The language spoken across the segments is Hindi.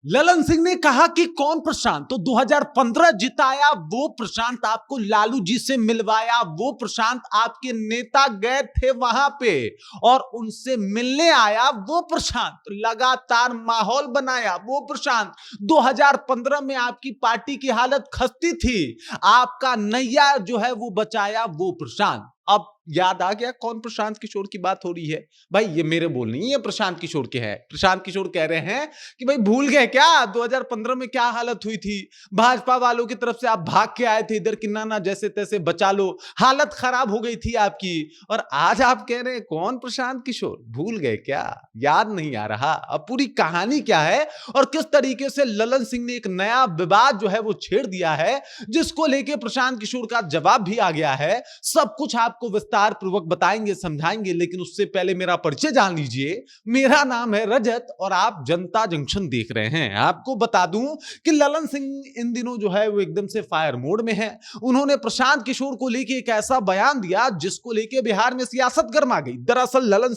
ललन सिंह ने कहा कि कौन प्रशांत, तो 2015 जिताया वो प्रशांत, आपको लालू जी से मिलवाया वो प्रशांत, आपके नेता गए थे वहां पे और उनसे मिलने आया वो प्रशांत, लगातार माहौल बनाया वो प्रशांत। 2015 में आपकी पार्टी की हालत खस्ती थी, आपका नैया जो है वो बचाया वो प्रशांत। अब याद आ गया कौन प्रशांत किशोर की बात हो रही है? भाई ये मेरे बोल नहीं, ये प्रशांत किशोर के हैं। प्रशांत किशोर कह रहे हैं कि भाई भूल गए क्या 2015 में क्या हालत हुई थी, भाजपा वालों की तरफ से आप भाग के आए थे इधर कि ना जैसे तैसे बचा लो, हालत खराब हो गई थी आपकी, और आज आप कह रहे हैं कौन प्रशांत किशोर? भूल गए क्या? याद नहीं आ रहा? अब पूरी कहानी क्या है और किस तरीके से ललन सिंह ने एक नया विवाद जो है वो छेड़ दिया है, जिसको लेके प्रशांत किशोर का जवाब भी आ गया है। सब कुछ आपको विस्तार पूर्वक बताएंगे, समझाएंगे, लेकिन उससे पहले मेरा परिचय जान लीजिए। मेरा नाम है रजत और आप जनता जंक्शन देख रहे हैं। आपको बता दूं कि ललन सिंह इन दिनों जो है वो एकदम से फायर मोड में है। उन्होंने प्रशांत किशोर को लेके एक ऐसा बयान दिया जिसको लेके बिहार में सियासत गर्मा गई। दरअसल ललन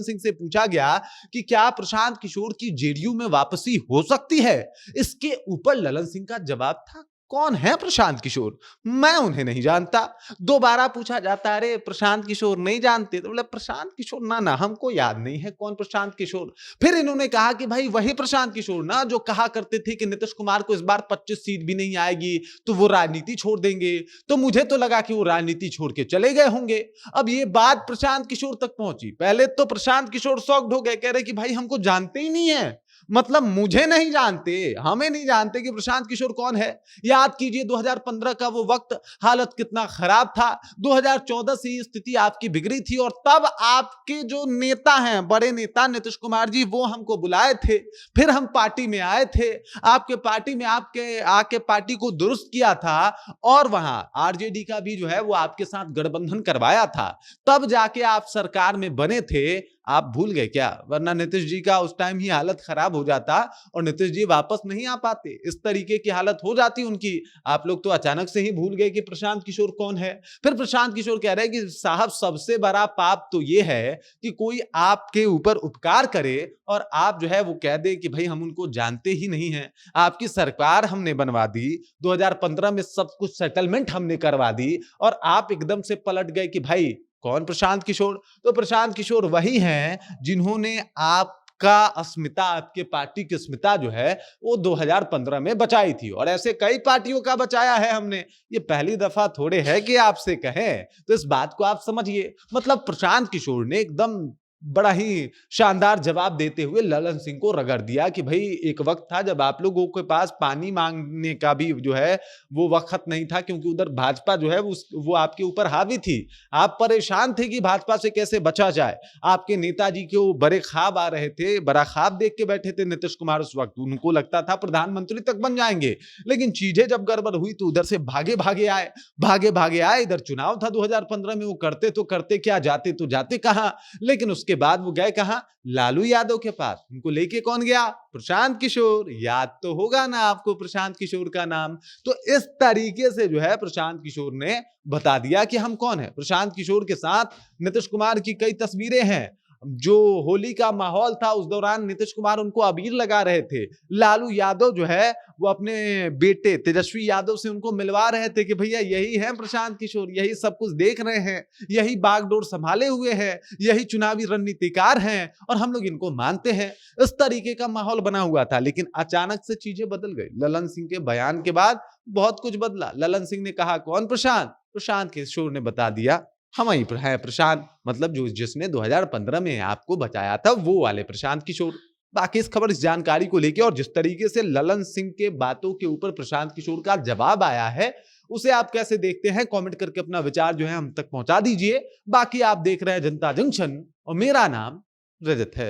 सिंह से पूछा गया कि क्या प्रशांत किशोर की जेडीयू में वापसी हो सकती है। इसके ऊपर ललन सिंह का जवाब था, कौन है प्रशांत किशोर? मैं उन्हें नहीं जानता। दोबारा पूछा जाता, अरे प्रशांत किशोर नहीं जानते? तो बोले प्रशांत किशोर ना हमको याद नहीं है कौन प्रशांत किशोर। फिर इन्होंने कहा कि भाई वही प्रशांत किशोर ना जो कहा करते थे कि नीतीश कुमार को इस बार 25 सीट भी नहीं आएगी तो वो राजनीति छोड़ देंगे। तो मुझे तो लगा कि वो राजनीति छोड़ के चले गए होंगे। अब ये बात प्रशांत किशोर तक पहुंची। पहले तो प्रशांत किशोर शॉक्ड हो गए, कह रहे कि भाई हमको जानते ही नहीं है, मतलब मुझे नहीं जानते, हमें नहीं जानते कि प्रशांत किशोर कौन है। याद कीजिए 2015 का वो वक्त, हालत कितना खराब था। 2014 से ये स्थिति आपकी बिगड़ी थी और तब आपके जो नेता हैं, बड़े नेता नीतीश कुमार जी, वो हमको बुलाए थे। फिर हम पार्टी में आए थे, आपके पार्टी में आके पार्टी को दुरुस्त किया था और वहां आरजेडी का भी जो है वो आपके साथ गठबंधन करवाया था। तब जाके आप सरकार में बने थे। आप भूल गए क्या? वरना नीतीश जी का उस टाइम ही हालत खराब हो जाता और नीतीश जी वापस नहीं आ पाते, इस तरीके की हालत हो जाती उनकी। आप लोग तो अचानक से ही भूल गए कि प्रशांत किशोर कौन है। फिर प्रशांत किशोर कह रहे हैं कि साहब सबसे बड़ा पाप तो यह है कि कोई आपके ऊपर उपकार करे और आप जो है वो कह दे कि भाई हम उनको जानते ही नहीं है। आपकी सरकार हमने बनवा दी, 2015 में सब कुछ सेटलमेंट हमने करवा दी और आप एकदम से पलट गए कि भाई कौन प्रशांत किशोर? तो प्रशांत किशोर वही हैं जिन्होंने आपका अस्मिता, आपके पार्टी की अस्मिता जो है वो 2015 में बचाई थी और ऐसे कई पार्टियों का बचाया है हमने। ये पहली दफा थोड़े है कि आपसे कहें, तो इस बात को आप समझिए। मतलब प्रशांत किशोर ने एकदम बड़ा ही शानदार जवाब देते हुए ललन सिंह को रगड़ दिया कि भाई एक वक्त था जब आप लोगों के पास पानी मांगने का भी जो है वो वक्त नहीं था, क्योंकि उधर भाजपा जो है वो आपके ऊपर हावी थी। आप परेशान थे कि भाजपा से कैसे बचा जाए। आपके नेताजी के वो बड़े ख्वाब आ रहे थे, बड़ा ख्वाब देख के बैठे थे नीतीश कुमार उस वक्त। उनको लगता था प्रधानमंत्री तक बन जाएंगे, लेकिन चीजें जब गड़बड़ हुई तो उधर से भागे भागे आए। इधर चुनाव था 2015 में, वो करते तो करते क्या, जाते तो जाते कहां। लेकिन उसके बाद वो गए कहां? लालू यादव के पास। उनको लेके कौन गया? प्रशांत किशोर। याद तो होगा ना आपको प्रशांत किशोर का नाम। तो इस तरीके से जो है प्रशांत किशोर ने बता दिया कि हम कौन है। प्रशांत किशोर के साथ नीतीश कुमार की कई तस्वीरें हैं। जो होली का माहौल था उस दौरान नीतीश कुमार उनको अबीर लगा रहे थे। लालू यादव जो है वो अपने बेटे तेजस्वी यादव से उनको मिलवा रहे थे कि भैया यही है प्रशांत किशोर, यही सब कुछ देख रहे हैं, यही बागडोर संभाले हुए हैं, यही चुनावी रणनीतिकार हैं और हम लोग इनको मानते हैं। इस तरीके का माहौल बना हुआ था, लेकिन अचानक से चीजें बदल गई। ललन सिंह के बयान के बाद बहुत कुछ बदला। ललन सिंह ने कहा कौन प्रशांत? प्रशांत किशोर ने बता दिया हम ही है प्रशांत, मतलब जो जिसने 2015 में आपको बचाया था वो वाले प्रशांत किशोर। बाकी इस खबर, इस जानकारी को लेके और जिस तरीके से ललन सिंह के बातों के ऊपर प्रशांत किशोर का जवाब आया है, उसे आप कैसे देखते हैं? कमेंट करके अपना विचार जो है हम तक पहुंचा दीजिए। बाकी आप देख रहे हैं जनता जंक्शन और मेरा नाम रजत है।